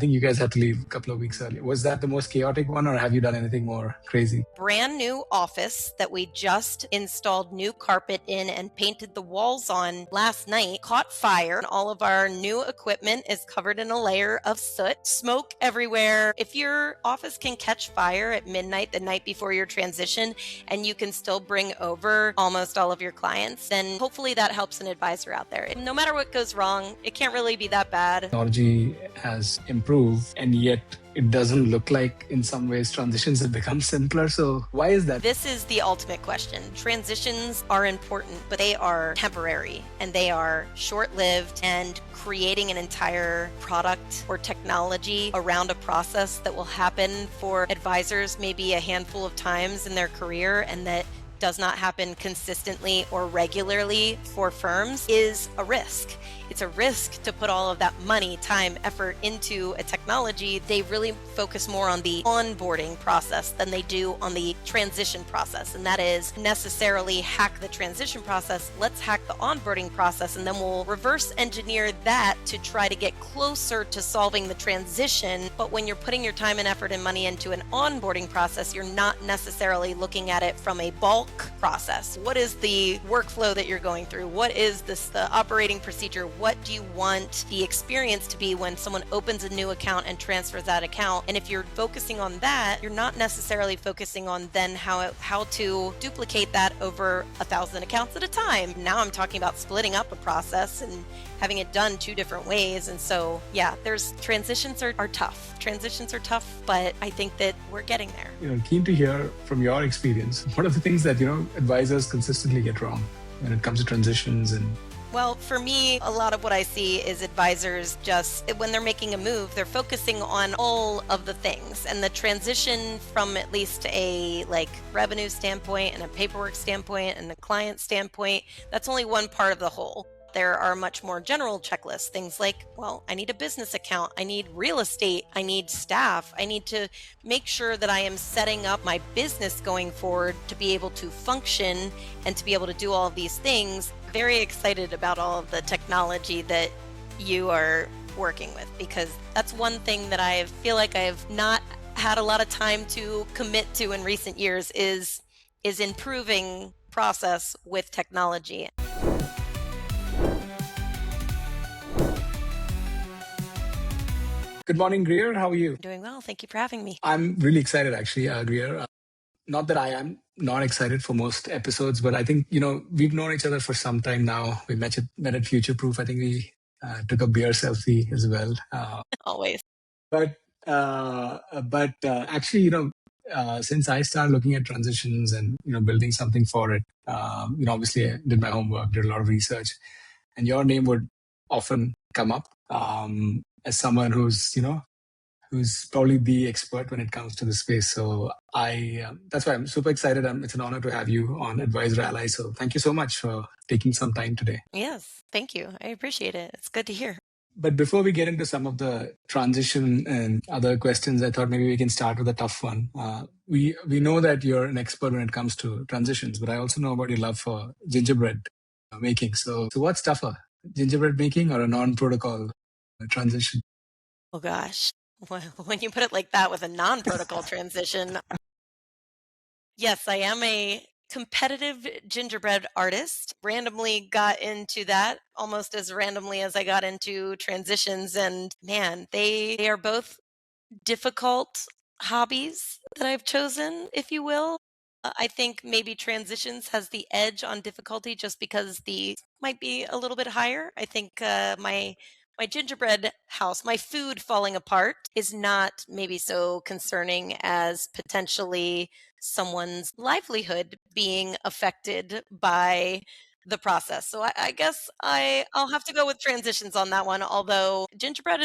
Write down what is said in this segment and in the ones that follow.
think you guys had to leave a couple of weeks earlier. Was that the most chaotic one, or have you done anything more crazy? Brand new office that we just installed new carpet in and painted the walls on last night caught fire. All of our new equipment is covered in a layer of soot, smoke everywhere. If your office can catch fire at midnight the night before your transition and you can still bring over almost all of your clients, then hopefully that helps an advisor out there. No matter what goes wrong, it can't really be that bad. Technology has improved, and yet it doesn't look like in some ways transitions have become simpler. So why is that? This is the ultimate question. Transitions are important, but they are temporary and they are short-lived, and creating an entire product or technology around a process that will happen for advisors maybe a handful of times in their career and that does not happen consistently or regularly for firms is a risk. It's a risk to put all of that money, time, effort into a technology. They really focus more on the onboarding process than they do on the transition process. And that is necessarily hack the transition process. Let's hack the onboarding process, and then we'll reverse engineer that to try to get closer to solving the transition. But when you're putting your time and effort and money into an onboarding process, you're not necessarily looking at it from a bulk process. What is the workflow that you're going through? What is the operating procedure? What do you want the experience to be when someone opens a new account and transfers that account? And if you're focusing on that, you're not necessarily focusing on then how to duplicate that over 1,000 accounts at a time. Now I'm talking about splitting up a process and having it done 2 different ways. And so, yeah, transitions are tough. Transitions are tough, but I think that we're getting there. Keen to hear from your experience. What are the things that, advisors consistently get wrong when it comes to transitions? And well, for me, a lot of what I see is advisors just, when they're making a move, they're focusing on all of the things. And the transition from at least a revenue standpoint and a paperwork standpoint and a client standpoint, that's only one part of the whole. There are much more general checklists, things like, well, I need a business account, I need real estate, I need staff, I need to make sure that I am setting up my business going forward to be able to function and to be able to do all of these things. Very excited about all of the technology that you are working with, because that's one thing that I feel like I've not had a lot of time to commit to in recent years is improving process with technology. good morning, Grier. How are you? Doing well. Thank you for having me. I'm really excited, actually, Grier. Not that I am not excited for most episodes, but I think, we've known each other for some time now. We met at Future Proof. I think we took a beer selfie as well. Always. But actually, since I started looking at transitions and, building something for it, obviously I did my homework, did a lot of research, and your name would often come up as someone who's probably the expert when it comes to the space. So that's why I'm super excited. It's an honor to have you on Advisor Ally. So thank you so much for taking some time today. Yes, thank you. I appreciate it. It's good to hear. But before we get into some of the transition and other questions, I thought maybe we can start with a tough one. We know that you're an expert when it comes to transitions, but I also know about your love for gingerbread making. So what's tougher, gingerbread making or a non-protocol transition? Oh gosh. Well, when you put it like that, with a non-protocol transition, yes, I am a competitive gingerbread artist. Randomly got into that almost as randomly as I got into transitions. And man, they are both difficult hobbies that I've chosen, if you will. I think maybe transitions has the edge on difficulty just because the might be a little bit higher. I think my gingerbread house, my food falling apart, is not maybe so concerning as potentially someone's livelihood being affected by the process. So I guess I'll have to go with transitions on that one. Although gingerbread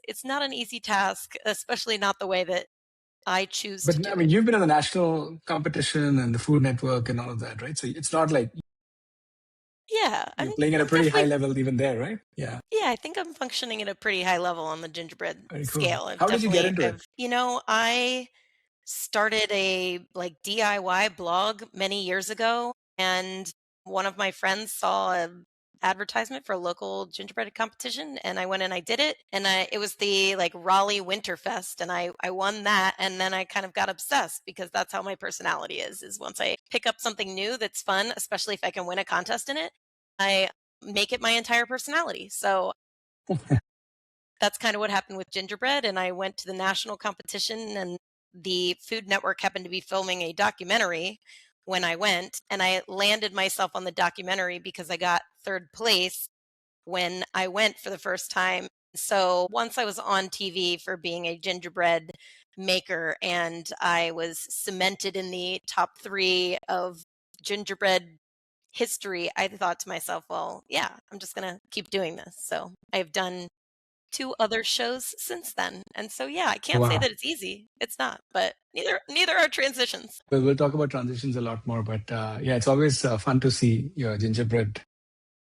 it's not an easy task, especially not the way that I choose to But do I mean, it. you've been in the national competition and the Food Network and all of that, right? So it's not like Yeah, I you're mean, playing at a I'm pretty high definitely, level even there, right? Yeah, yeah, I think I'm functioning at a pretty high level on the gingerbread very cool. scale. I've How did you get definitely, into it? I started a DIY blog many years ago, and one of my friends saw a advertisement for a local gingerbread competition, and I went and I did it, and it was the like Raleigh Winterfest, and I won that, and then I kind of got obsessed because that's how my personality is once I pick up something new that's fun, especially if I can win a contest in it, I make it my entire personality. So that's kind of what happened with gingerbread. And I went to the national competition, and the Food Network happened to be filming a documentary when I went, and I landed myself on the documentary because I got third place when I went for the first time. So once I was on TV for being a gingerbread maker, and I was cemented in the top 3 of gingerbread history, I thought to myself, well, yeah, I'm just going to keep doing this. So I've done 2 other shows since then. And so, yeah, I can't say Wow. that it's easy. It's not, but neither are transitions. We'll talk about transitions a lot more, but yeah, it's always fun to see your gingerbread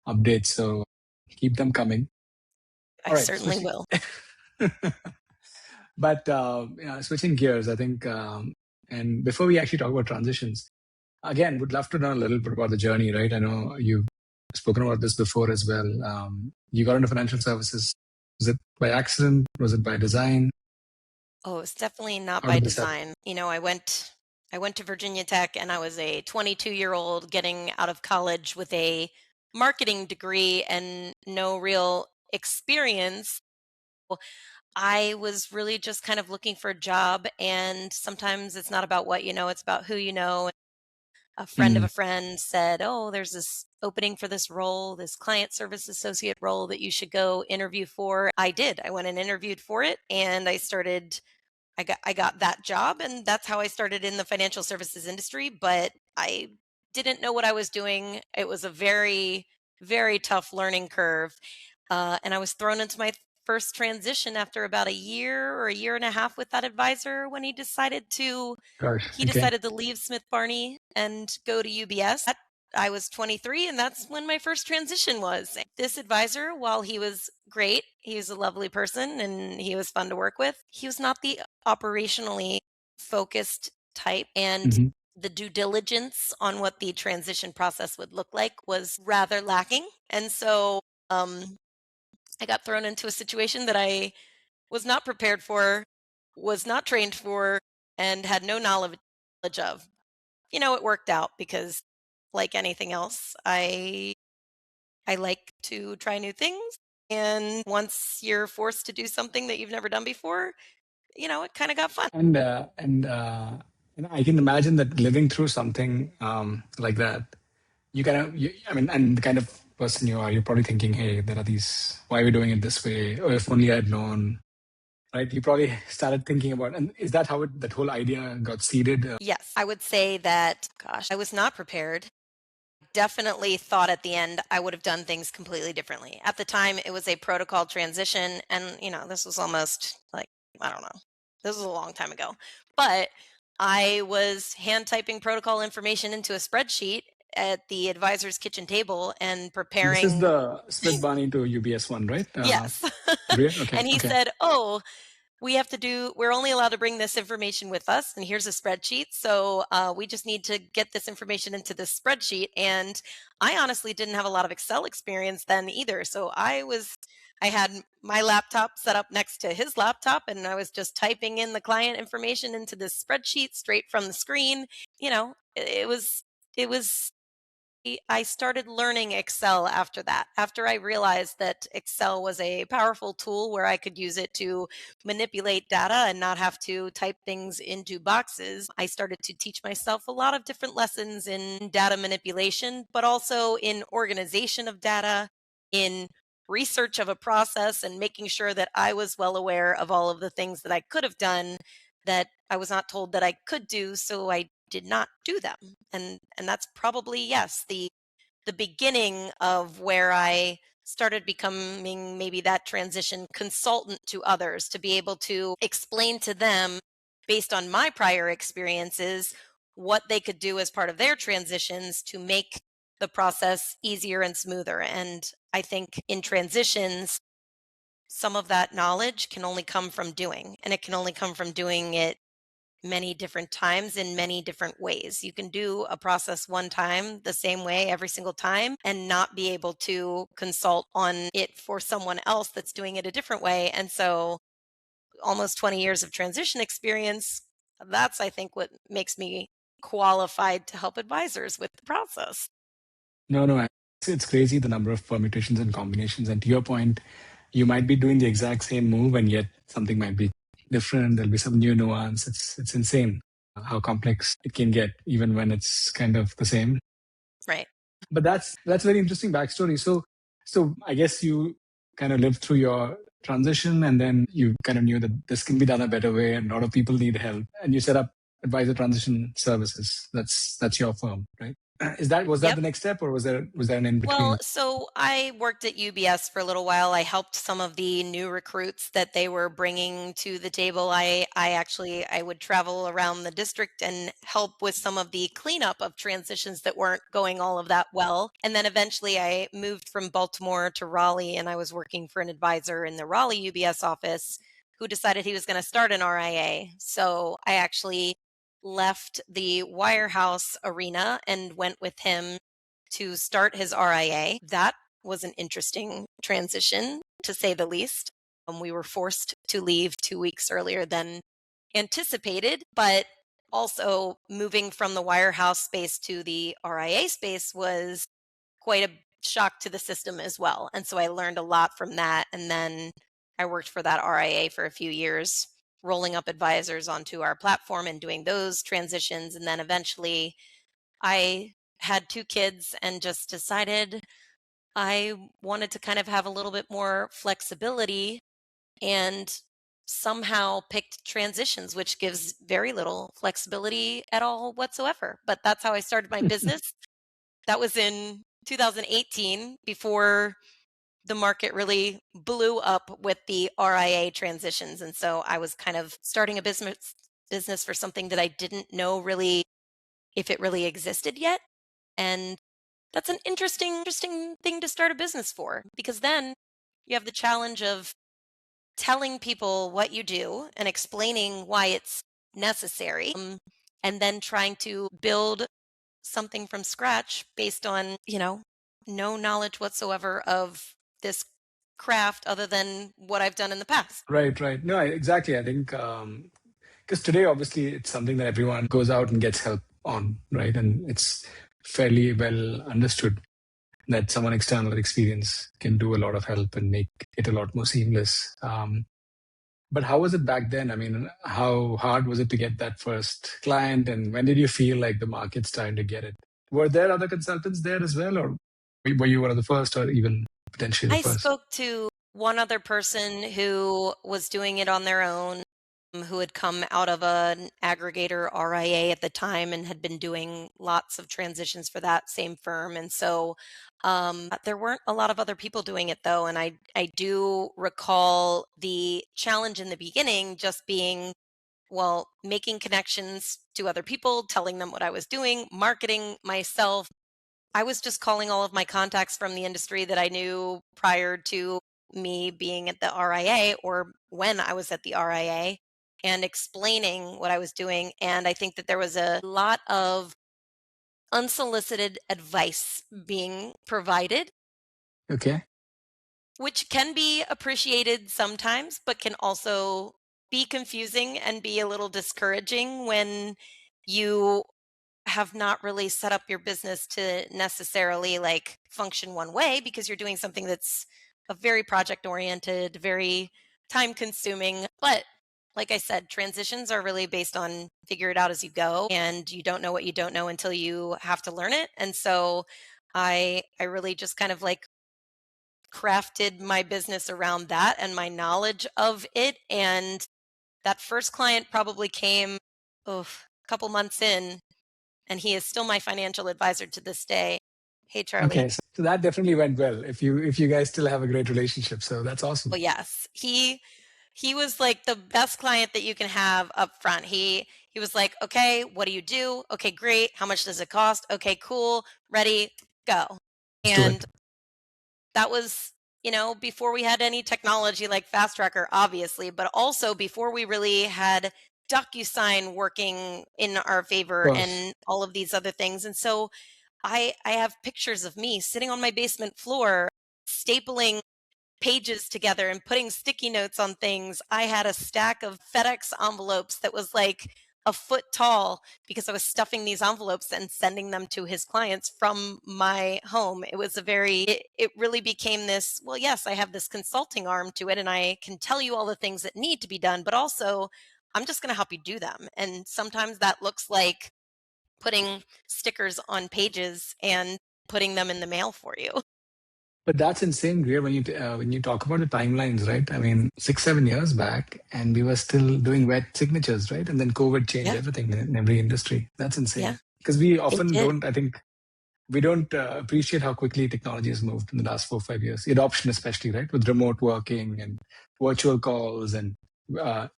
updates. So keep them coming. I All right, certainly switching. will. But yeah, switching gears, I think, and before we actually talk about transitions, again, would love to know a little bit about the journey, right? I know you've spoken about this before as well. You got into financial services. Was it by accident? Was it by design? Oh, it's definitely not How by did this happen? design. I went to Virginia Tech, and I was a 22-year-old getting out of college with a marketing degree and no real experience. I was really just kind of looking for a job, and sometimes it's not about what you know, it's about who you know. A friend of Mm, a friend said, "Oh, there's this opening for this role, this client service associate role that you should go interview for." I did. I went and interviewed for it, and I got that job, and that's how I started in the financial services industry, but I didn't know what I was doing. It was a very, very tough learning curve. And I was thrown into my first transition after about a year or a year and a half with that advisor when gosh, he okay. decided to leave Smith Barney and go to UBS. I was 23, and that's when my first transition was. This advisor, while he was great, he was a lovely person and he was fun to work with, he was not the operationally focused type. And Hmm. the due diligence on what the transition process would look like was rather lacking. And so I got thrown into a situation that I was not prepared for, was not trained for, and had no knowledge of. It worked out because, like anything else, I like to try new things. And once you're forced to do something that you've never done before, it kind of got fun. And I can imagine that living through something like that, I mean, and the kind of person you are, you're probably thinking, hey, there are these, why are we doing it this way? Or if only I'd known, right? You probably started thinking about, and is that how that whole idea got seeded? Yes, I would say that, gosh, I was not prepared. Definitely thought at the end I would have done things completely differently. At the time, it was a protocol transition, and this was almost like, I don't know, this was a long time ago. But I was hand typing protocol information into a spreadsheet at the advisor's kitchen table and This is preparing. the Smith Barney to UBS one, right? Yes. Grier? Okay, And he okay. said, "Oh, we're only allowed to bring this information with us, and here's a spreadsheet. So we just need to get this information into this spreadsheet." And I honestly didn't have a lot of Excel experience then either. So I had my laptop set up next to his laptop, and I was just typing in the client information into this spreadsheet straight from the screen. It was I started learning Excel after that. After I realized that Excel was a powerful tool where I could use it to manipulate data and not have to type things into boxes, I started to teach myself a lot of different lessons in data manipulation, but also in organization of data, in research of a process, and making sure that I was well aware of all of the things that I could have done that I was not told that I could do, so I did not do them. And that's probably, yes, the beginning of where I started becoming maybe that transition consultant to others, to be able to explain to them, based on my prior experiences, what they could do as part of their transitions to make the process easier and smoother. And I think in transitions, some of that knowledge can only come from doing, and it can only come from doing it many different times in many different ways. You can do a process one time the same way every single time and not be able to consult on it for someone else that's doing it a different way. And so almost 20 years of transition experience, that's, I think, what makes me qualified to help advisors with the process. No, no, it's crazy the number of permutations and combinations. And to your point, you might be doing the exact same move, and yet something might be different. There'll be some new nuance. It's insane how complex it can get, even when it's kind of the same. Right. But that's very interesting backstory. So I guess you kind of lived through your transition, and then you kind of knew that this can be done a better way, and a lot of people need help, and you set up Advisor Transition Services. That's your firm, right? Was that Yep. the next step, or was there an in between? Well, so I worked at UBS for a little while. I helped some of the new recruits that they were bringing to the table. I would travel around the district and help with some of the cleanup of transitions that weren't going all of that well. And then eventually I moved from Baltimore to Raleigh, and I was working for an advisor in the Raleigh UBS office who decided he was going to start an RIA. So I actually left the wirehouse arena and went with him to start his RIA. That was an interesting transition, to say the least. We were forced to leave 2 weeks earlier than anticipated, but also moving from the wirehouse space to the RIA space was quite a shock to the system as well. And so I learned a lot from that. And then I worked for that RIA for a few years, rolling up advisors onto our platform and doing those transitions. And then eventually I had 2 kids and just decided I wanted to kind of have a little bit more flexibility, and somehow picked transitions, which gives very little flexibility at all whatsoever. But that's how I started my business. That was in 2018, before the market really blew up with the RIA transitions. And so I was kind of starting a business for something that I didn't know really if it really existed yet. And that's an interesting thing to start a business for, because then you have the challenge of telling people what you do and explaining why it's necessary, and then trying to build something from scratch based on, no knowledge whatsoever of this craft other than what I've done in the past. Right, right. No, exactly. I think because today, obviously, it's something that everyone goes out and gets help on, right? And it's fairly well understood that someone external with experience can do a lot of help and make it a lot more seamless. But how was it back then? I mean, how hard was it to get that first client? And when did you feel like the market's trying to get it? Were there other consultants there as well, or were you one of the first, or even potentially the I first? spoke to one other person who was doing it on their own, who had come out of an aggregator RIA at the time and had been doing lots of transitions for that same firm. And so there weren't a lot of other people doing it, though. And I do recall the challenge in the beginning just being, well, making connections to other people, telling them what I was doing, marketing myself. I was just calling all of my contacts from the industry that I knew prior to me being at the RIA, or when I was at the RIA, and explaining what I was doing. And I think that there was a lot of unsolicited advice being provided, Okay. which can be appreciated sometimes, but can also be confusing and be a little discouraging when you have not really set up your business to necessarily like function one way, because you're doing something that's a very project oriented, very time consuming. But like I said, transitions are really based on figure it out as you go, and you don't know what you don't know until you have to learn it. And so I really just kind of like crafted my business around that and my knowledge of it. And that first client probably came a couple months in, and he is still my financial advisor to this day. Hey, Charlie. Okay. So that definitely went well. If you guys still have a great relationship, so that's awesome. Well, yes, he was like the best client that you can have up front. He was like, okay, what do you do? Okay, great. How much does it cost? Okay, cool. Ready, go. Let's do it. And that was, before we had any technology like Fast Tracker, obviously, but also before we really had DocuSign working in our favor Of course. and all of these other things. And so I have pictures of me sitting on my basement floor, stapling pages together and putting sticky notes on things. I had a stack of FedEx envelopes that was like a foot tall because I was stuffing these envelopes and sending them to his clients from my home. It was it really became this, well, yes, I have this consulting arm to it and I can tell you all the things that need to be done, but also I'm just going to help you do them. And sometimes that looks like putting stickers on pages and putting them in the mail for you. But that's insane, Greer, when you talk about the timelines, right? I mean, 6, 7 years back, and we were still doing wet signatures, right? And then COVID changed Yeah. everything in every industry. That's Yeah. insane. Because we It often did. don't, I think, we don't appreciate how quickly technology has moved in the last 4, 5 years. The adoption, especially, right, with remote working and virtual calls and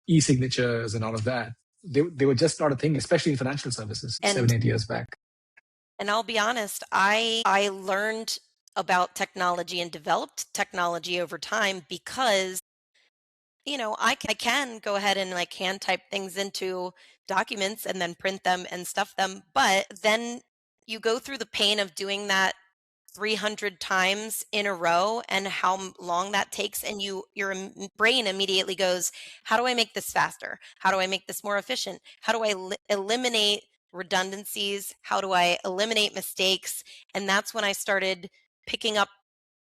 e-signatures and all of that. They were just not a thing, especially in financial services, And 7, 8 years back. And I'll be honest, I learned about technology and developed technology over time because, I can go ahead and like hand type things into documents and then print them and stuff them. But then you go through the pain of doing that 300 times in a row and how long that takes, and your brain immediately goes, how do I make this faster? How do I make this more efficient? How do I eliminate redundancies? How do I eliminate mistakes? And that's when I started picking up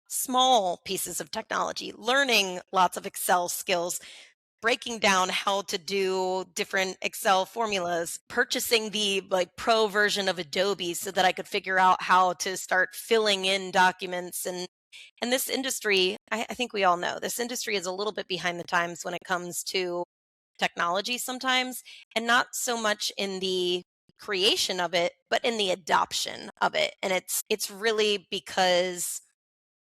small pieces of technology, learning lots of Excel skills, breaking down how to do different Excel formulas, purchasing the like pro version of Adobe so that I could figure out how to start filling in documents. And this industry, I think we all know this industry is a little bit behind the times when it comes to technology sometimes, and not so much in the creation of it, but in the adoption of it. And it's really because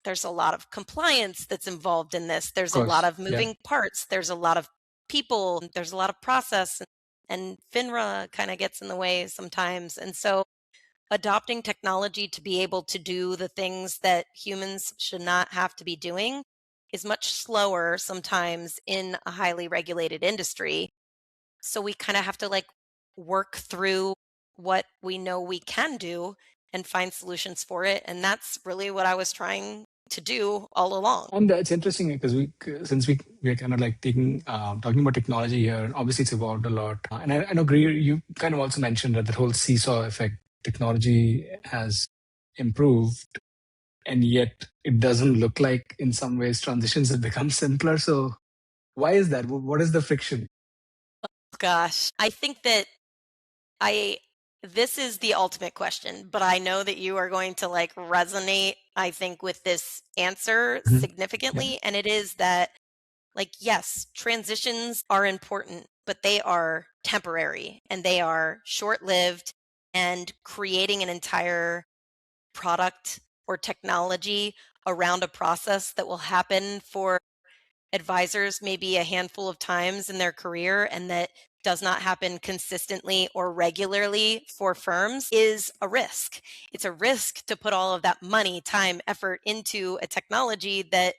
there's a lot of compliance that's involved in this. Of There's a lot course. of Yeah. moving parts. There's a lot of people. There's a lot of process. And FINRA kind of gets in the way sometimes. And so adopting technology to be able to do the things that humans should not have to be doing is much slower sometimes in a highly regulated industry. So we kind of have to like work through what we know we can do and find solutions for it. And that's really what I was trying to do all along. And it's interesting because since we're kind of like talking about technology here, obviously it's evolved a lot. And I know, Greer, you kind of also mentioned that the whole seesaw effect, technology has improved, and yet it doesn't look like in some ways transitions have become simpler. So why is that? What is the friction? Gosh, I think that I this is the ultimate question, but I know that you are going to like resonate, I think, with this answer Mhm. Yeah. significantly. And it is that, like, yes, transitions are important, but they are temporary and they are short lived, and creating an entire product or technology around a process that will happen for advisors maybe a handful of times in their career and that does not happen consistently or regularly for firms is a risk. It's a risk to put all of that money, time, effort into a technology that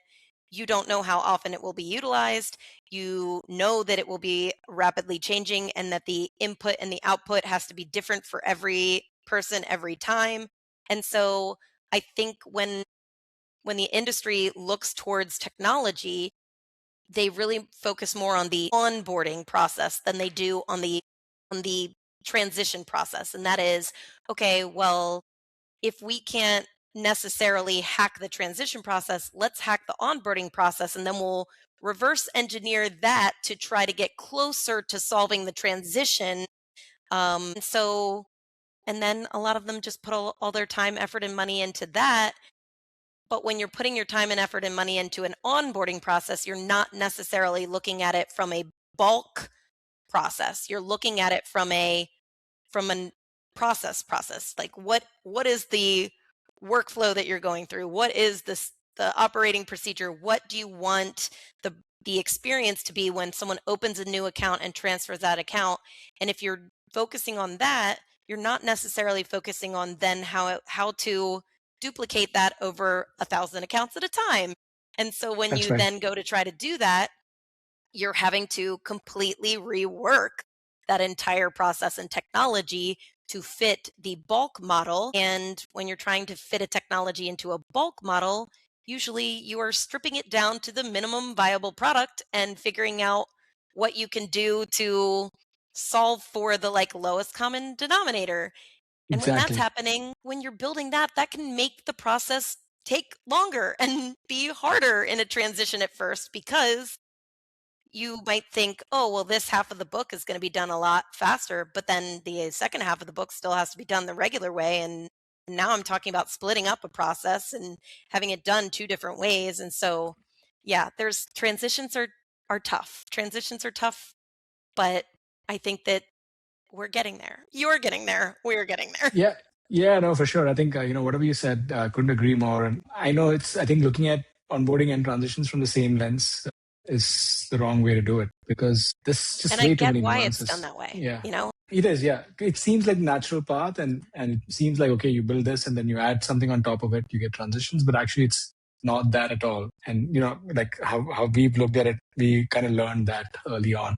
you don't know how often it will be utilized. You know that it will be rapidly changing and that the input and the output has to be different for every person every time. And so I think when the industry looks towards technology, they really focus more on the onboarding process than they do on the transition process. And that is, okay, well, if we can't necessarily hack the transition process, let's hack the onboarding process and then we'll reverse engineer that to try to get closer to solving the transition. And then a lot of them just put all their time, effort, and money into that. But when you're putting your time and effort and money into an onboarding process, you're not necessarily looking at it from a bulk process. You're looking at it from a process. Like what is the workflow that you're going through? What is the operating procedure? What do you want the experience to be when someone opens a new account and transfers that account? And if you're focusing on that, you're not necessarily focusing on then how to duplicate that over 1,000 accounts at a time. And so when That's you right. then go to try to do that, you're having to completely rework that entire process and technology to fit the bulk model. And when you're trying to fit a technology into a bulk model, usually you are stripping it down to the minimum viable product and figuring out what you can do to solve for the like lowest common denominator. And when that's Exactly. happening, when you're building that, that can make the process take longer and be harder in a transition at first, because you might think, oh, well, this half of the book is going to be done a lot faster, but then the second half of the book still has to be done the regular way. And now I'm talking about splitting up a process and having it done two different ways. And so, yeah, there's transitions are tough. Transitions are tough, but I think that we're getting there. You're getting there. We're getting there. Yeah, yeah, no, for sure. I think whatever you said, couldn't agree more. And I know I think looking at onboarding and transitions from the same lens is the wrong way to do it, because there's And just I way too get many why it's done nuances. that way, Yeah, you know? it is. Yeah, it seems like natural path, and it seems like okay, you build this and then you add something on top of it, you get transitions, but actually it's not that at all. And like how we've looked at it, we kind of learned that early on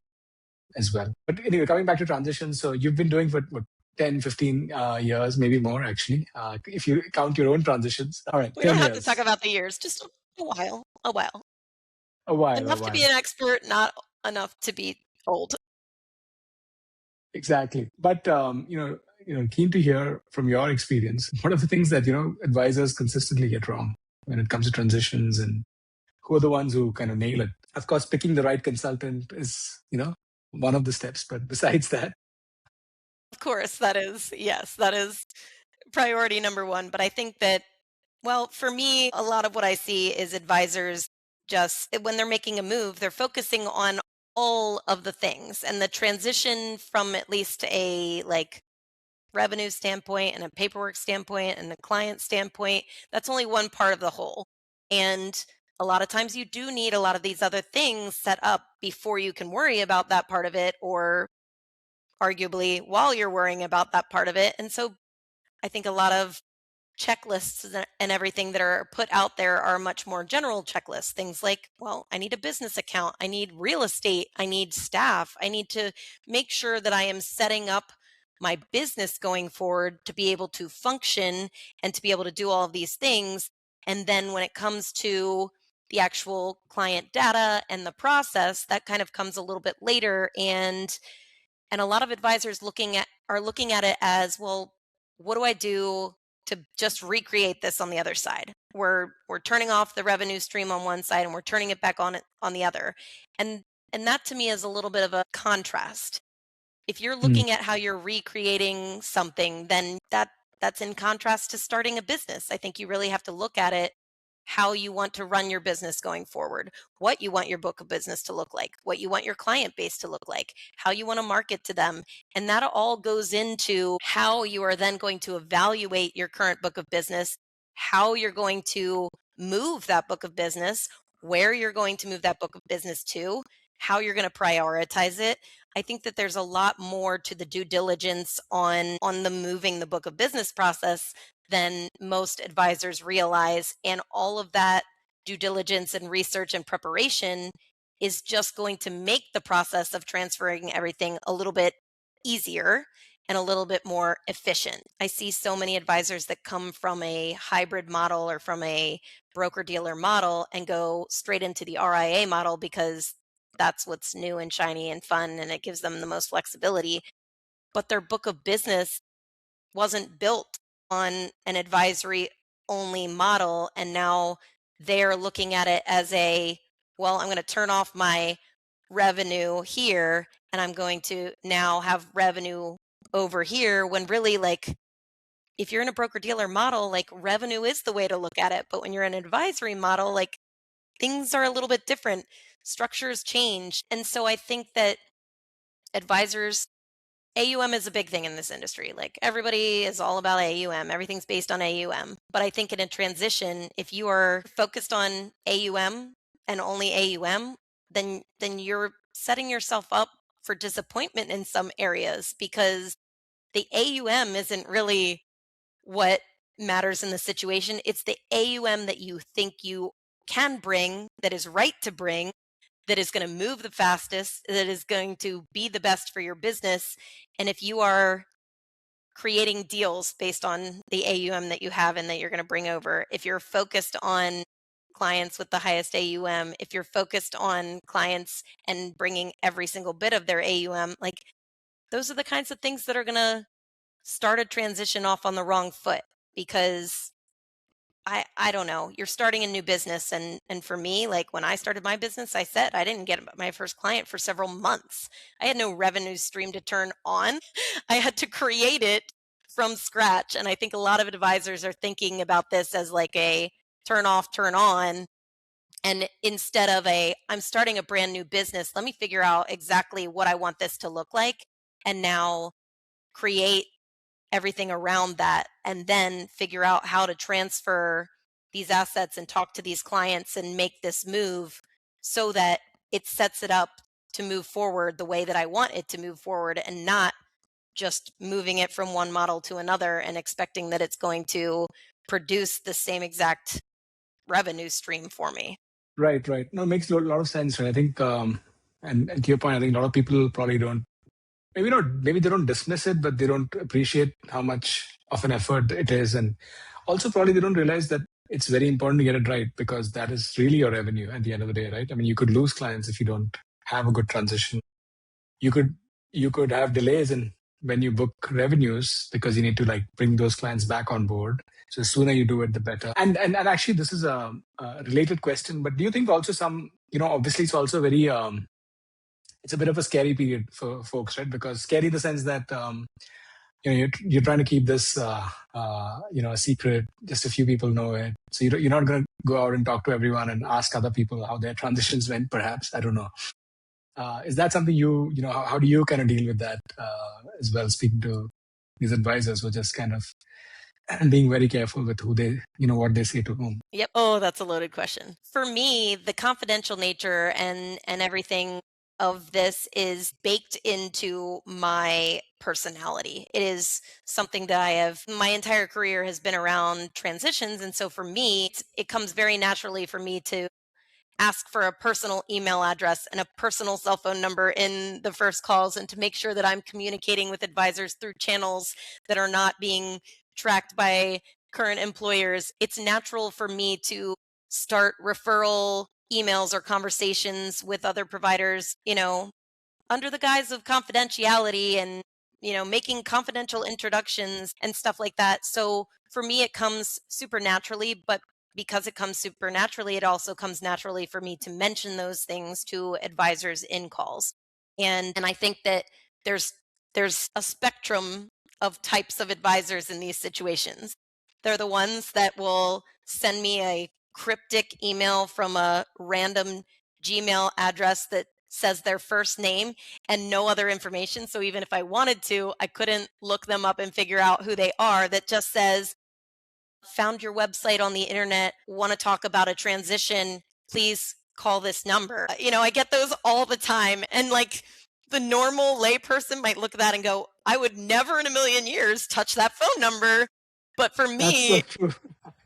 as well. But anyway, coming back to transitions, so you've been doing for what, 10, 15 years, maybe more actually, if you count your own transitions. All right, We 10 don't have to talk years, about the years, just a while, a while. a while, a Enough to be while. an expert, not enough to be old. Exactly. But, keen to hear from your experience. What are the things that, advisors consistently get wrong when it comes to transitions, and who are the ones who kind of nail it? Of course, picking the right consultant is, one of the steps. But besides that, Of course, that is, yes, that is priority number one. But I think that, well, for me, a lot of what I see is advisors just, when they're making a move, they're focusing on all of the things, and the transition from at least a like revenue standpoint and a paperwork standpoint and a client standpoint, that's only one part of the whole. And a lot of times you do need a lot of these other things set up before you can worry about that part of it, or arguably while you're worrying about that part of it. And so I think a lot of checklists and everything that are put out there are much more general checklists. Things like, well, I need a business account, I need real estate, I need staff, I need to make sure that I am setting up my business going forward to be able to function and to be able to do all of these things. And then when it comes to the actual client data and the process, that kind of comes a little bit later. And a lot of advisors are looking at it as, well, what do I do to just recreate this on the other side? We're turning off the revenue stream on one side and we're turning it back on on the other. And that to me is a little bit of a contrast. If you're hmm, looking at how you're recreating something, then that's in contrast to starting a business. I think you really have to look at it how you want to run your business going forward, what you want your book of business to look like, what you want your client base to look like, how you want to market to them. And that all goes into how you are then going to evaluate your current book of business, how you're going to move that book of business, where you're going to move that book of business to, how you're going to prioritize it. I think that there's a lot more to the due diligence on the moving the book of business process than most advisors realize. And all of that due diligence and research and preparation is just going to make the process of transferring everything a little bit easier and a little bit more efficient. I see so many advisors that come from a hybrid model or from a broker dealer model and go straight into the RIA model because that's what's new and shiny and fun and it gives them the most flexibility. But their book of business wasn't built on an advisory only model. And now they're looking at it as well, I'm going to turn off my revenue here and I'm going to now have revenue over here, when really, like, if you're in a broker dealer model, like, revenue is the way to look at it. But when you're in an advisory model, like, things are a little bit different. Structures change. And so I think that advisors, AUM is a big thing in this industry. Like, everybody is all about AUM. Everything's based on AUM. But I think in a transition, if you are focused on AUM and only AUM, then you're setting yourself up for disappointment in some areas, because the AUM isn't really what matters in the situation. It's the AUM that you think you can bring, that is right to bring, that is going to move the fastest, that is going to be the best for your business. And if you are creating deals based on the AUM that you have and that you're going to bring over, if you're focused on clients with the highest AUM, if you're focused on clients and bringing every single bit of their AUM, like those are the kinds of things that are going to start a transition off on the wrong foot. Because I don't know, you're starting a new business, and for me, like when I started my business, I said I didn't get my first client for several months. I had no revenue stream to turn on. I had to create it from scratch. And I think a lot of advisors are thinking about this as like a turn off, turn on. And instead of I'm starting a brand new business, let me figure out exactly what I want this to look like, and now create everything around that, and then figure out how to transfer these assets and talk to these clients and make this move so that it sets it up to move forward the way that I want it to move forward, and not just moving it from one model to another and expecting that it's going to produce the same exact revenue stream for me. Right, right. No, it makes a lot of sense. Right? I think, and to your point, I think a lot of people probably don't, maybe not, maybe they don't dismiss it, but they don't appreciate how much of an effort it is. And also probably they don't realize that it's very important to get it right, because that is really your revenue at the end of the day, right? I mean, you could lose clients if you don't have a good transition. You could have delays in when you book revenues, because you need to like bring those clients back on board. So the sooner you do it, the better. And actually, this is a related question. But do you think also some, obviously it's also very it's a bit of a scary period for folks, right? Because scary in the sense that you're trying to keep this a secret. Just a few people know it, so you're not going to go out and talk to everyone and ask other people how their transitions went. Perhaps, I don't know. Is that something how do you kind of deal with that as well? Speaking to these advisors who are just kind of being very careful with who they, what they say to whom. Yep. Oh, that's a loaded question. For me, the confidential nature and everything of this is baked into my personality. It is something that my entire career has been around transitions. And so for me, it comes very naturally for me to ask for a personal email address and a personal cell phone number in the first calls, and to make sure that I'm communicating with advisors through channels that are not being tracked by current employers. It's natural for me to start referral emails or conversations with other providers, under the guise of confidentiality, and making confidential introductions and stuff like that. So for me, it comes super naturally, but because it comes super naturally, it also comes naturally for me to mention those things to advisors in calls. And I think that there's a spectrum of types of advisors in these situations. They're the ones that will send me a cryptic email from a random Gmail address that says their first name and no other information. So even if I wanted to, I couldn't look them up and figure out who they are. That just says, found your website on the internet, want to talk about a transition, please call this number. I get those all the time. And like the normal layperson might look at that and go, I would never in a million years touch that phone number. But for That's so me, true.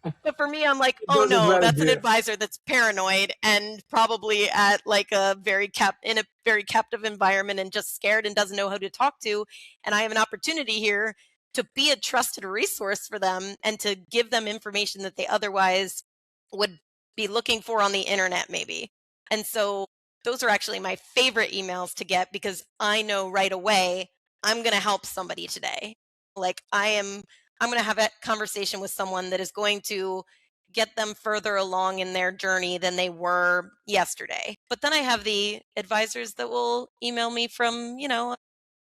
I'm like, It oh goes as no, well, that's an Grier. advisor that's paranoid and probably at like in a very captive environment and just scared and doesn't know who to talk to. And I have an opportunity here to be a trusted resource for them and to give them information that they otherwise would be looking for on the internet maybe. And so those are actually my favorite emails to get, because I know right away I'm going to help somebody today. Like I'm going to have a conversation with someone that is going to get them further along in their journey than they were yesterday. But then I have the advisors that will email me from,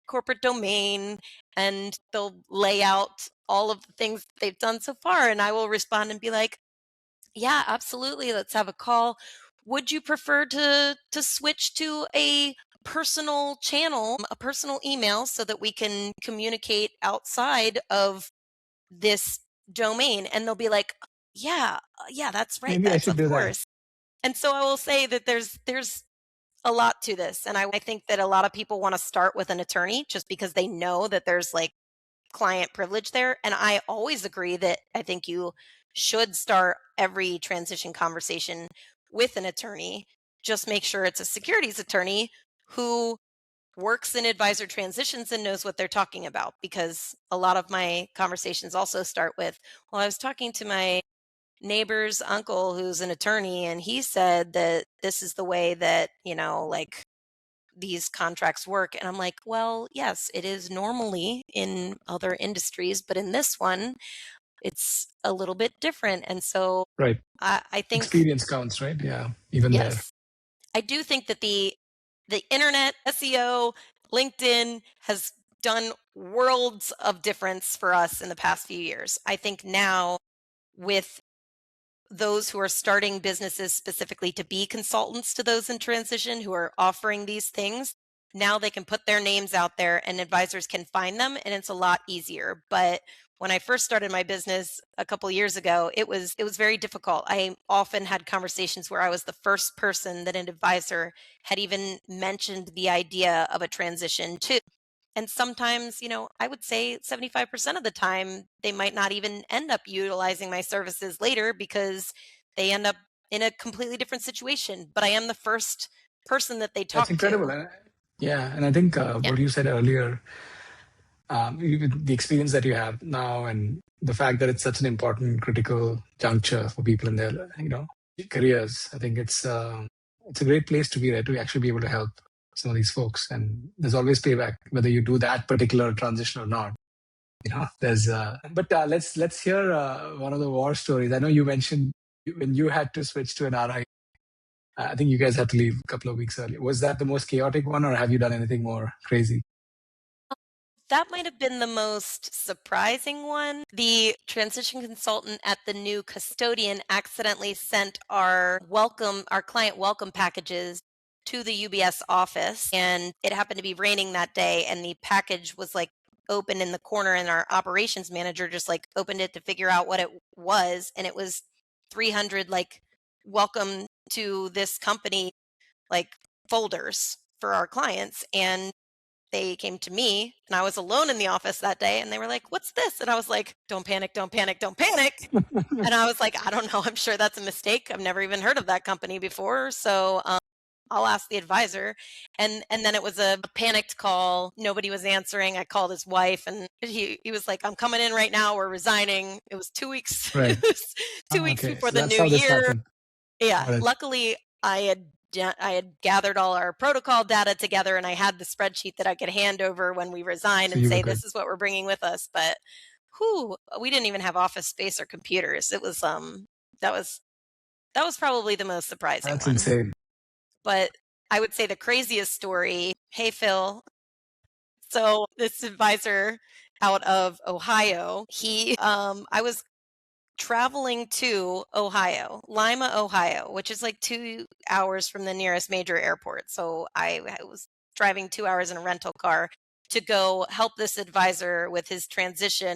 corporate domain, and they'll lay out all of the things they've done so far. And I will respond and be like, yeah, absolutely. Let's have a call. Would you prefer to switch to a personal channel, a personal email, so that we can communicate outside of this domain? And they'll be like, yeah, that's right. Maybe I That's should of do that. course. And so I will say that there's a lot to this. And I think that a lot of people want to start with an attorney just because they know that there's like client privilege there. And I always agree that I think you should start every transition conversation with an attorney. just make sure it's a securities attorney who works in advisor transitions and knows what they're talking about, because a lot of my conversations also start with, well, I was talking to my neighbor's uncle who's an attorney and he said that this is the way that, like these contracts work. And I'm like, well, yes, it is normally in other industries, but in this one, it's a little bit different. And so Right. I think, Experience counts, right? Yeah. Even there. yes, I do think that the internet, SEO, LinkedIn has done worlds of difference for us in the past few years. I think now with those who are starting businesses specifically to be consultants to those in transition who are offering these things, now they can put their names out there and advisors can find them, and it's a lot easier. But when I first started my business a couple years ago, it was very difficult. I often had conversations where I was the first person that an advisor had even mentioned the idea of a transition to. And sometimes, I would say 75% of the time, they might not even end up utilizing my services later because they end up in a completely different situation. But I am the first person that they That's talk incredible. to. Yeah. And I think Yeah. what you said earlier, the experience that you have now and the fact that it's such an important, critical juncture for people in their, careers, I think it's a great place to be there to actually be able to help some of these folks. And there's always payback, whether you do that particular transition or not. There's but let's hear one of the war stories. I know you mentioned when you had to switch to an RI. I think you guys had to leave a couple of weeks earlier. Was that the most chaotic one, or have you done anything more crazy? That might have been the most surprising one. The transition consultant at the new custodian accidentally sent our client welcome packages to the UBS office, and it happened to be raining that day, and the package was like open in the corner, and our operations manager just like opened it to figure out what it was, and it was 300 like welcome to this company like folders for our clients. And they came to me and I was alone in the office that day and they were like, "What's this?" And I was like, "Don't panic, don't panic, don't panic." And I was like, "I don't know. I'm sure that's a mistake. I've never even heard of that company before. So I'll ask the advisor." And then it was a panicked call. Nobody was answering. I called his wife and he was like, "I'm coming in right now. We're resigning." It was 2 weeks. Right. It was two Oh, weeks okay. before So the that's new how this year. happened. Yeah, Got it. luckily I had gathered all our protocol data together and I had the spreadsheet that I could hand over when we resign So and you were say, good. "This is what we're bringing with us." But we didn't even have office space or computers. It was that was that was probably the most surprising That's one. insane. But I would say the craziest story, hey Phil, so this advisor out of Ohio, I was traveling to Ohio, Lima, Ohio, which is like 2 hours from the nearest major airport. So I was driving 2 hours in a rental car to go help this advisor with his transition